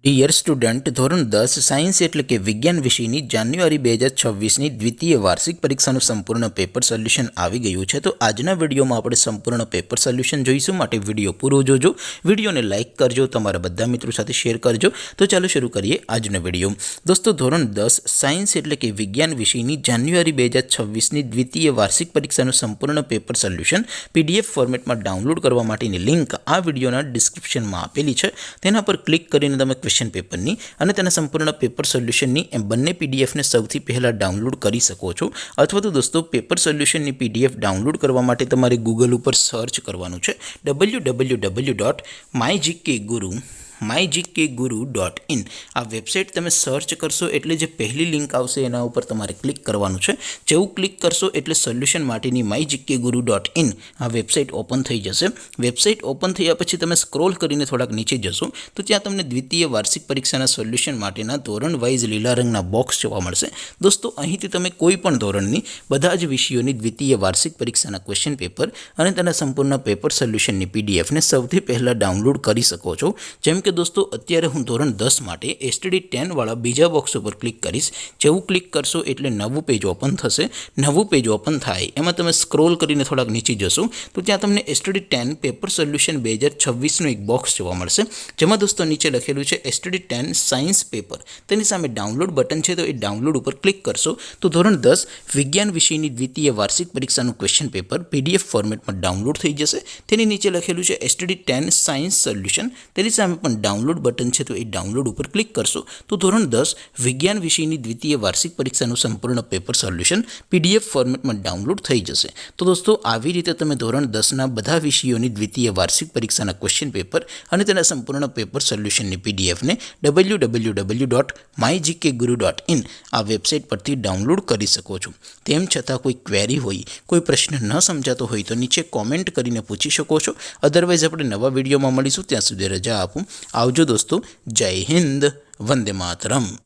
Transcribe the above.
Dear student, ધોરણ 10 science એટલે કે વિજ્ઞાન વિષયની જાન્યુઆરી 2026ની દ્વિતીય વાર્ષિક પરીક્ષાનું સંપૂર્ણ પેપર સોલ્યુશન આવી ગયું છે। તો આજના વિડીયોમાં આપણે સંપૂર્ણ પેપર સોલ્યુશન જોઈશું, માટે વિડીયો પૂરો જોજો, વિડીયોને લાઇક કરજો, તમારા બધા મિત્રો સાથે શેર કરજો। તો ચાલો શરૂ કરીએ આજનો વિડીયો। દોસ્તો, ધોરણ 10 સાયન્સ એટલે કે વિજ્ઞાન વિષયની જાન્યુઆરી 2026ની દ્વિતીય વાર્ષિક પરીક્ષાનું સંપૂર્ણ પેપર સોલ્યુશન PDF ફોર્મેટમાં ડાઉનલોડ કરવા માટેની લિંક આ વિડીયોના ડિસ્ક્રિપ્શનમાં આપેલી છે। તેના પર ક્લિક કરીને તમે ક્વેશ્ચન પેપરની અને તેના સંપૂર્ણ પેપર સોલ્યુશનની એમ બંને પીડીએફને સૌથી પહેલાં ડાઉનલોડ કરી શકો છો। અથવા તો દોસ્તો, પેપર સોલ્યુશનની PDF ડાઉનલોડ કરવા માટે તમારે ગૂગલ ઉપર સર્ચ કરવાનું છે www.mygkguru.in। આ વેબસાઇટ તમે સર્ચ કરશો એટલે જે પહેલી લિંક આવશે એના ઉપર તમારે ક્લિક કરવાનું છે। જેવું ક્લિક કરશો એટલે સોલ્યુશન માટેની mygkguru.in આ વેબસાઇટ ઓપન થઈ જશે। વેબસાઇટ ઓપન થયા પછી તમે સ્ક્રોલ કરીને થોડાક નીચે જશો તો ત્યાં તમને દ્વિતીય વાર્ષિક પરીક્ષાના સોલ્યુશન માટેના ધોરણ વાઇઝ લીલા રંગના બોક્સ જોવા મળશે। દોસ્તો, અહીંથી તમે કોઈ પણ ધોરણની બધા જ વિષયોની દ્વિતીય વાર્ષિક પરીક્ષાના ક્વેશ્ચન પેપર અને તેના સંપૂર્ણ પેપર સોલ્યુશનની PDFને સૌથી પહેલાં ડાઉનલોડ કરી શકો છો। જેમ કે દોસ્તો, અત્યારે હું ધોરણ 10 માટે STD 10 વાળા બીજા બોક્સ ઉપર ક્લિક કરીશ। જેવું ક્લિક કરશો એટલે નવું પેજ ઓપન થશે। નવું પેજ ઓપન થાય એમાં તમે સ્ક્રોલ કરીને થોડાક નીચે જશો તો ત્યાં તમને STD 10 પેપર સોલ્યુશન 2026નું એક બોક્સ જોવા મળશે, જેમાં દોસ્તો નીચે લખેલું છે STD 10 સાયન્સ પેપર। તેની સામે ડાઉનલોડ બટન છે, તો એ ડાઉનલોડ ઉપર ક્લિક કરશો તો ધોરણ 10 વિજ્ઞાન વિષયની દ્વિતીય વાર્ષિક પરીક્ષાનું ક્વેશ્ચન પેપર PDF ફોર્મેટમાં ડાઉનલોડ થઈ જશે। તેની નીચે લખેલું છે STD 10 સાયન્સ સોલ્યુશન, તેની સામે પણ ડાઉનલોડ બટન છે, તો એ ડાઉનલોડ ઉપર ક્લિક કરશો તો ધોરણ 10 વિજ્ઞાન વિષયની દ્વિતીય વાર્ષિક પરીક્ષાનું સંપૂર્ણ પેપર સોલ્યુશન PDF ફોર્મેટમાં ડાઉનલોડ થઈ જશે। તો દોસ્તો, આવી રીતે તમે ધોરણ 10ના બધા વિષયોની દ્વિતીય વાર્ષિક પરીક્ષાના ક્વેશ્ચન પેપર અને તેના સંપૂર્ણ પેપર સોલ્યુશનની PDFને www.mygkguru.in આ વેબસાઇટ પરથી ડાઉનલોડ કરી શકો છો। તેમ છતાં કોઈ ક્વેરી હોય, કોઈ પ્રશ્ન ન સમજાતો હોય તો નીચે કોમેન્ટ કરીને પૂછી શકો છો। અદરવાઇઝ આપણે નવા વિડીયોમાં મળીશું, ત્યાં સુધી રજા આપું। આવજો દોસ્તો, જય હિન્દ, વંદે માતરમ।